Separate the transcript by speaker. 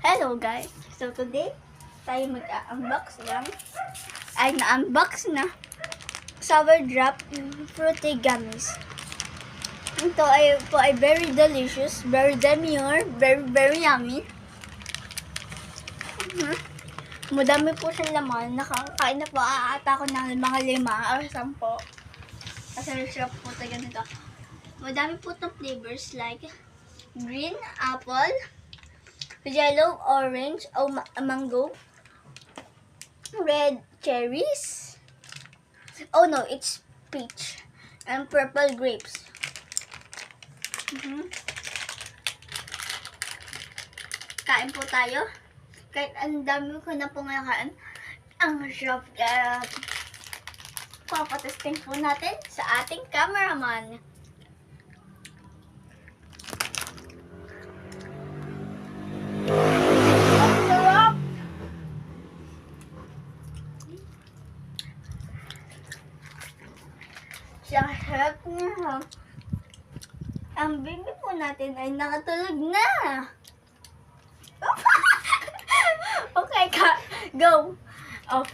Speaker 1: Hello guys! So today, tayo mag-unbox lang. Ay, na-unbox na. Sour Drop Fruity Gummies. Ito ay very delicious, very demure, very yummy. Madami po siyang laman. Nakakain na po aata ko ng mga 5 or 10. Kasi sarap po tayo ganito. Madami po itong flavors like green, apple, yellow, orange, o mango, red cherries. Oh no, it's peach. And purple grapes. Kain po tayo. Kahit ang dami ko na pong nakain. Ang sarap. Papatesting po natin sa ating cameraman. Sarap niya. Ang baby po natin ay nakatulog na. Okay ka. Go. Off.